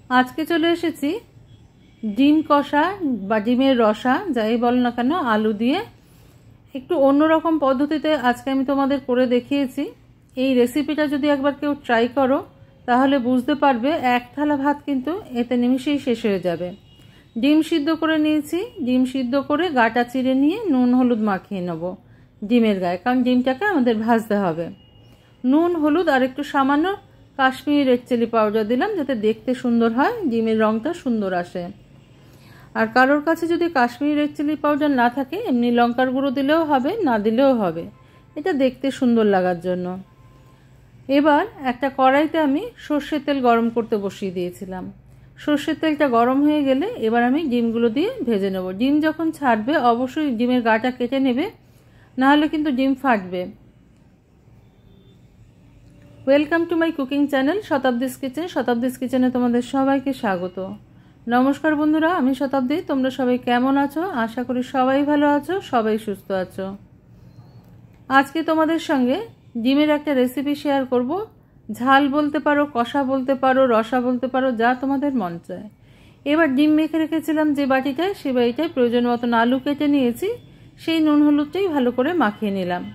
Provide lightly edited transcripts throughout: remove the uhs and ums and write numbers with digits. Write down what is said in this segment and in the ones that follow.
আজকে চলে এসেছি ডিম কষা বা ডিমের রসা যাই বলো না কেন আলু দিয়ে একটু অন্যরকম পদ্ধতিতে আজকে আমি তোমাদের করে দেখিয়েছি। এই রেসিপিটা যদি একবার কেউ ট্রাই করো তাহলে বুঝতে পারবে এক থালা ভাত কিন্তু এতে নিমিষেই শেষ হয়ে যাবে। ডিম সিদ্ধ করে নিয়েছি, ডিম সিদ্ধ করে গাটা চিড়ে নিয়ে নুন হলুদ মাখিয়ে নেব ডিমের গায়ে, কারণ ডিমটাকে আমাদের ভাজতে হবে। নুন হলুদ আর একটু সামান্য কাশ্মীরি রেড চিলি পাউডার দিলাম যাতে দেখতে সুন্দর হয়, ডিমের রঙটা সুন্দর আসে। আর কারোর কাছে যদি কাশ্মীরি রেড চিলি পাউডার না থাকে এমনি লঙ্কার গুঁড়ো দিলেও হবে, না দিলেও হবে, এটা দেখতে সুন্দর লাগার জন্য। এবার একটা কড়াইতে আমি সর্ষের তেল গরম করতে বসিয়ে দিয়েছিলাম। সর্ষের তেলটা গরম হয়ে গেলে এবার আমি ডিমগুলো দিয়ে ভেজে নেব। ডিম যখন ছাড়বে অবশ্যই ডিমের গাটা কেটে নেবে, নাহলে কিন্তু ডিম ফাটবে। Welcome to my cooking channel Shatabdi's kitchen. Shatabdi's কিচেনে তোমাদের সবাইকে স্বাগত। নমস্কার বন্ধুরা, আমি শতাব্দী। তোমরা সবাই কেমন আছো? আশা করি সবাই ভালো আছো, সবাই সুস্থ আছো। আজকে তোমাদের সঙ্গে ডিমের একটা রেসিপি শেয়ার করব। ঝাল বলতে পারো, কষা বলতে পারো, রসা বলতে পারো, যা তোমাদের মন চায়। এবার ডিম মেখে রেখেছিলাম যে বাটিটায়, সেই বাটিটায় প্রয়োজন মতন আলু কেটে নিয়েছি, সেই নুন হলুদটাই ভালো করে মাখিয়ে নিলাম।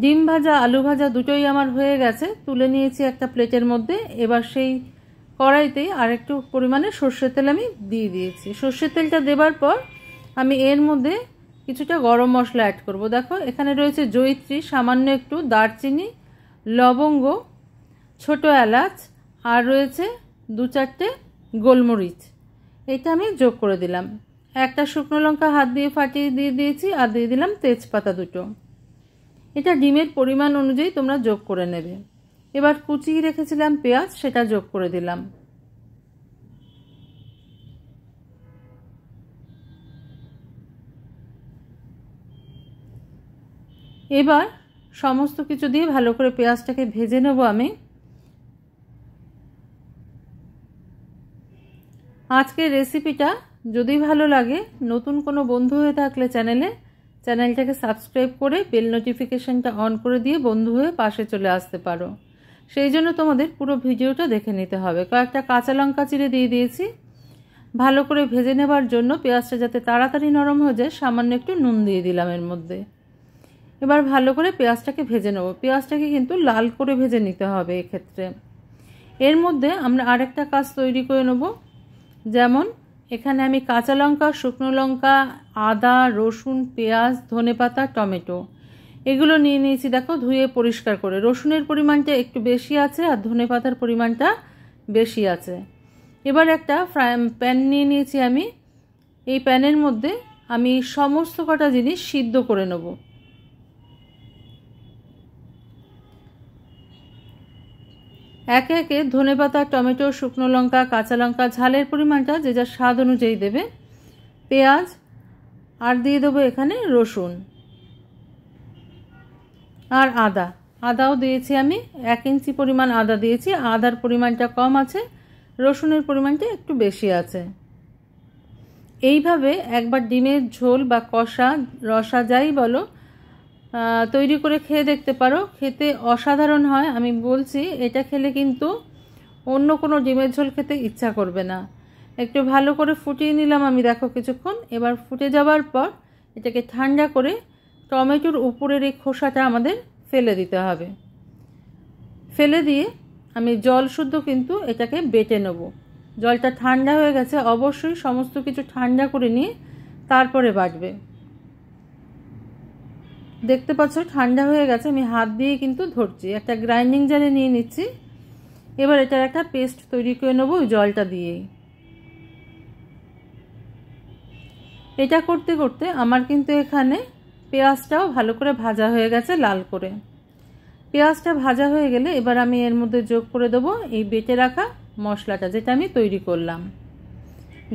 ডিম ভাজা আলু ভাজা দুটোই আমার হয়ে গেছে, তুলে নিয়েছি একটা প্লেটের মধ্যে। এবার সেই কড়াইতেই আর একটু পরিমাণে সর্ষের তেল আমি দিয়ে দিয়েছি। সর্ষের তেলটা দেবার পর আমি এর মধ্যে কিছুটা গরম মশলা অ্যাড করব। দেখো এখানে রয়েছে জয়িত্রী, সামান্য একটু দারচিনি, লবঙ্গ, ছোট এলাচ, আর রয়েছে 2-4টে গোলমরিচ। এটা আমি যোগ করে দিলাম। একটা শুকনো লঙ্কা হাত দিয়ে ফাটিয়ে দিয়ে দিয়েছি, আর দিয়ে দিলাম তেজপাতা 2টো। এটা ডিমের পরিমাণ অনুযায়ী তোমরা যোগ করে নেবে। এবার কুচিয়ে রেখেছিলাম পেঁয়াজ, সেটা যোগ করে দিলাম। এবার সমস্ত কিছু দিয়ে ভালো করে পেঁয়াজটাকে ভেজে নেব আমি। আজকের রেসিপিটা যদি ভালো লাগে, নতুন কোনো বন্ধু হয়ে থাকলে চ্যানেলটাকে সাবস্ক্রাইব করে বেল নোটিফিকেশনটা অন করে দিয়ে বন্ধু হয়ে পাশে চলে আসতে পারো। সেই জন্য তোমাদের পুরো ভিডিওটা দেখে নিতে হবে। কয়েকটা কাঁচা লঙ্কা চিড়ে দিয়ে দিয়েছি ভালো করে ভেজে নেবার জন্য। পেঁয়াজটা যাতে তাড়াতাড়ি নরম হয়ে যায় সামান্য একটু নুন দিয়ে দিলাম এর মধ্যে। এবার ভালো করে পেঁয়াজটাকে ভেজে নেব। পেঁয়াজটাকে কিন্তু লাল করে ভেজে নিতে হবে এক্ষেত্রে। এর মধ্যে আমরা আরেকটা কাজ তৈরি করে নেব, যেমন এখানে আমি কাঁচা লঙ্কা, শুকনো লঙ্কা, আদা, রসুন, পেঁয়াজ, ধনেপাতা, টমেটো এগুলো নিয়ে নিয়েছি। দেখো ধুয়ে পরিষ্কার করে। রসুনের পরিমাণটা একটু বেশি আছে আর ধনেপাতার পরিমাণটা বেশি আছে। এবার একটা প্যান নিয়ে নিয়েছি আমি। এই প্যানের মধ্যে আমি সমস্ত কটা জিনিস সিদ্ধ করে নেব। একে একে ধনেপাতা, টমেটো, শুকনো লঙ্কা, কাঁচা লঙ্কা, ঝালের পরিমাণটা যে যার স্বাদ অনুযায়ী দেবে, পেঁয়াজ, আর দিয়ে দেবো এখানে রসুন আর আদাও দিয়েছি আমি। 1 ইঞ্চি পরিমাণ আদা দিয়েছি। আদার পরিমাণটা কম আছে, রসুনের পরিমাণটা একটু বেশি আছে। এইভাবে একবার ডিমের ঝোল বা কষা রসা যাই বলো তৈরি করে খেয়ে দেখতে পারো, খেতে অসাধারণ হয়। আমি বলছি, এটা খেলে কিন্তু অন্য কোনো ডিমের ঝোল খেতে ইচ্ছা করবে না। একটু ভালো করে ফুটিয়ে নিলাম আমি, দেখো কিছুক্ষণ। এবার ফুটে যাওয়ার পর এটাকে ঠান্ডা করে টমেটোর উপরের এই খোসাটা আমাদের ফেলে দিতে হবে। ফেলে দিয়ে আমি জল শুদ্ধ কিন্তু এটাকে বেটে নেব। জলটা ঠান্ডা হয়ে গেছে, অবশ্যই সমস্ত কিছু ঠান্ডা করে নিয়ে তারপরে বাটবে। দেখতে পাচ্ছ ঠান্ডা হয়ে গেছে, আমি হাত দিয়ে কিন্তু ধরছি। একটা গ্রাইন্ডিং জারে নিয়ে নিচ্ছি। এবার এটার একটা পেস্ট তৈরি করে নেবো ওই জলটা দিয়েই। এটা করতে করতে আমার কিন্তু এখানে পেঁয়াজটাও ভালো করে ভাজা হয়ে গেছে লাল করে। পেঁয়াজটা ভাজা হয়ে গেলে এবার আমি এর মধ্যে যোগ করে দেবো এই বেটে রাখা মশলাটা, যেটা আমি তৈরি করলাম।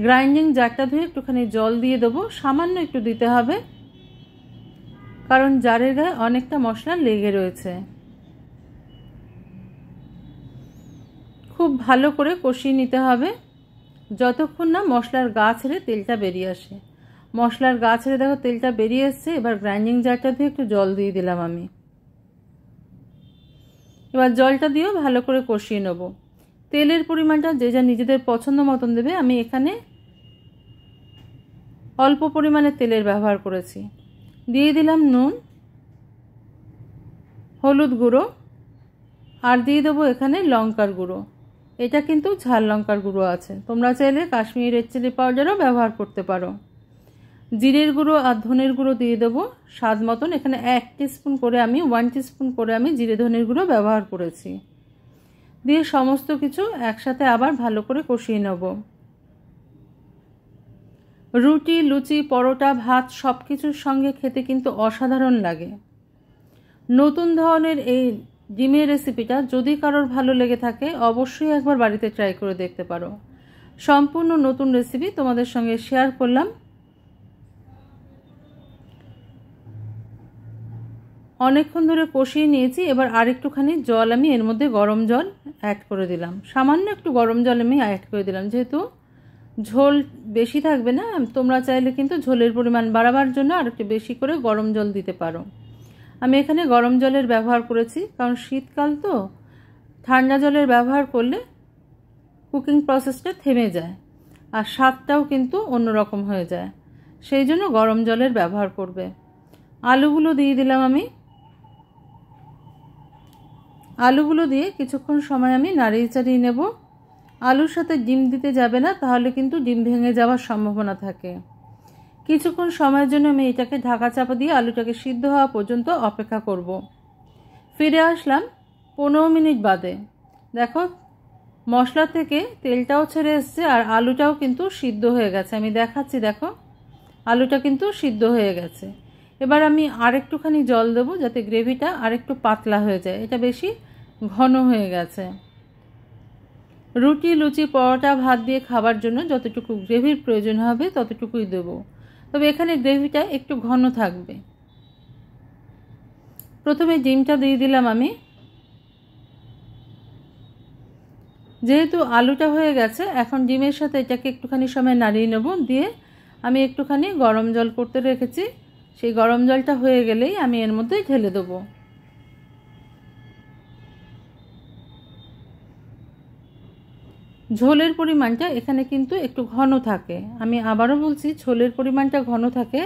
গ্রাইন্ডিং জারটা ধুয়ে একটুখানি জল দিয়ে দেবো, সামান্য একটু দিতে হবে, কারণ জারের গায়ে অনেকটা মশলা লেগে রয়েছে। খুব ভালো করে কষিয়ে নিতে হবে যতক্ষণ না মশলার গা ছেড়ে তেলটা বেরিয়ে আসে। মশলার গা ছেড়ে দেখো তেলটা বেরিয়ে এসছে। এবার গ্রাইন্ডিং জারটা দিয়ে একটু জল দিয়ে দিলাম আমি। এবার জলটা দিয়েও ভালো করে কষিয়ে নেব। তেলের পরিমাণটা যে যা নিজেদের পছন্দ মতন দেবে। আমি এখানে অল্প পরিমাণে তেলের ব্যবহার করেছি। দিয়ে দিলাম নুন, হলুদ গুঁড়ো, আর দিয়ে দেবো এখানে লঙ্কার গুঁড়ো। এটা কিন্তু ঝাল লঙ্কার গুঁড়ো আছে, তোমরা চাইলে কাশ্মীরি রেড চিলি পাউডারও ব্যবহার করতে পারো। জিরের গুঁড়ো আর ধনের গুঁড়ো দিয়ে দেবো স্বাদ মতন। এখানে 1 টিস্পুন করে আমি 1 টিস্পুন করে আমি জিরে ধনের গুঁড়ো ব্যবহার করেছি। দিয়ে সমস্ত কিছু একসাথে আবার ভালো করে কষিয়ে নেব। রুটি, লুচি, পরোটা, ভাত সব কিছুর সঙ্গে খেতে কিন্তু অসাধারণ লাগে। নতুন ধরনের এই ডিমের রেসিপিটা যদি কারোর ভালো লেগে থাকে অবশ্যই একবার বাড়িতে ট্রাই করে দেখতে পারো। সম্পূর্ণ নতুন রেসিপি তোমাদের সঙ্গে শেয়ার করলাম। অনেকক্ষণ ধরে কষিয়ে নিয়েছি। এবার আরেকটুখানি জল আমি এর মধ্যে গরম জল অ্যাড করে দিলাম। সামান্য একটু গরম জল আমি অ্যাড করে দিলাম, যেহেতু ঝোল বেশি থাকবে না। তোমরা চাইলে কিন্তু ঝোলের পরিমাণ বাড়াবার জন্য আর একটু বেশি করে গরম জল দিতে পারো। আমি এখানে গরম জলের ব্যবহার করেছি, কারণ শীতকাল তো ঠান্ডা জলের ব্যবহার করলে কুকিং প্রসেসটা থেমে যায় আর স্বাদটাও কিন্তু অন্যরকম হয়ে যায়, সেই জন্য গরম জলের ব্যবহার করবে। আলুগুলো দিয়ে দিলাম আমি। আলুগুলো দিয়ে কিছুক্ষণ সময় আমি নাড়িয়ে চাড়িয়ে নেব। আলুর সাথে ডিম দিতে যাবে না, তাহলে কিন্তু ডিম ভেঙে যাওয়ার সম্ভাবনা থাকে। কিছুক্ষণ সময়ের জন্য আমি এটাকে ঢাকা চাপা দিয়ে আলুটাকে সিদ্ধ হওয়া পর্যন্ত অপেক্ষা করব। ফিরে আসলাম 15 মিনিট বাদে। দেখো মশলা থেকে তেলটাও ছেড়ে এসছে আর আলুটাও কিন্তু সিদ্ধ হয়ে গেছে। আমি দেখাচ্ছি, দেখো আলুটা কিন্তু সিদ্ধ হয়ে গেছে। এবার আমি আরেকটুখানি জল দেবো যাতে গ্রেভিটা আরেকটু পাতলা হয়ে যায়। এটা বেশি ঘন হয়ে গেছে। রুটি, লুচি, পরোটা, ভাত দিয়ে খাবার জন্য যতটুকু গ্রেভির প্রয়োজন হবে ততটুকুই দেবো, তবে এখানে গ্রেভিটা একটু ঘন থাকবে। প্রথমে ডিমটা দিয়ে দিলাম আমি। যেহেতু আলুটা হয়ে গেছে, এখন ডিমের সাথে এটাকে একটুখানি সময় নাড়িয়ে নেব। দিয়ে আমি একটুখানি গরম জল করতে রেখেছি, সেই গরম জলটা হয়ে গেলেই আমি এর মধ্যে ঢেলে দেবো। ঝোলের পরিমাণটা এখানে কিন্তু একটু ঘন থাকে। আমি আবারও বলছি, ঝোলের পরিমাণটা ঘন থাকে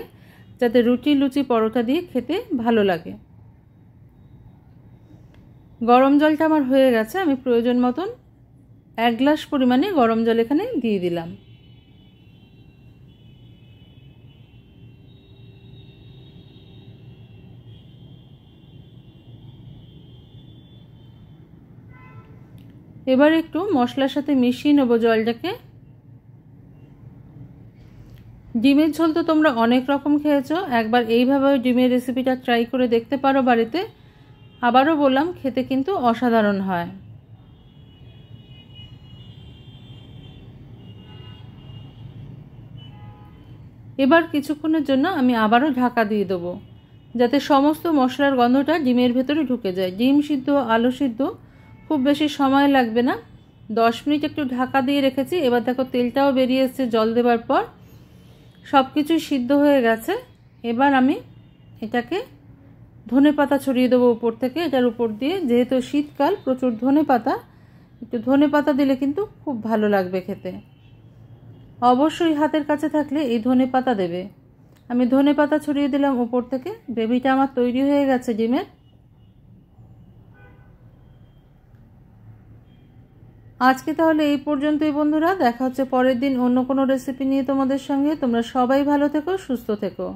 যাতে রুটি, লুচি, পরোটা দিয়ে খেতে ভালো লাগে। গরম জলটা আমার হয়ে গেছে। আমি প্রয়োজন মতন 1 গ্লাস পরিমাণে গরম জল এখানে দিয়ে দিলাম। এবার একটু মশলার সাথে মিশিয়ে নেব জলটাকে। ডিমের ঝোল তো তোমরা অনেক রকম খেয়েছো, একবার এইভাবে ডিমের রেসিপিটা ট্রাই করে দেখতে পারো বাড়িতে। আবারও বললাম, খেতে কিন্তু অসাধারণ হয়। এবার কিছুক্ষণের জন্য আমি আবারও ঢাকা দিয়ে দেবো, যাতে সমস্ত মশলার গন্ধটা ডিমের ভেতরে ঢুকে যায়। ডিম সিদ্ধ, আলু সিদ্ধ খুব বেশি সময় লাগবে না। 10 মিনিট একটু ঢাকা দিয়ে রেখেছি। এবার দেখো তেলটাও বেরিয়ে এসছে জল দেওয়ার পর, সব কিছুই সিদ্ধ হয়ে গেছে। এবার আমি এটাকে ধনেপাতা ছড়িয়ে দেবো উপর থেকে। এটার উপর দিয়ে, যেহেতু শীতকাল, প্রচুর ধনেপাতা, একটু ধনেপাতা দিলে কিন্তু খুব ভালো লাগবে খেতে। অবশ্যই হাতের কাছে থাকলে এই ধনেপাতা দেবে। আমি ধনেপাতা ছড়িয়ে দিলাম উপর থেকে। গ্রেভিটা আমার তৈরি হয়ে গেছে ডিমের। আজকে তাহলে এই পর্যন্তই বন্ধুরা। দেখা হচ্ছে পরের দিন অন্য কোনো রেসিপি নিয়ে তোমাদের সঙ্গে। তোমরা সবাই ভালো থেকো, সুস্থ থেকো।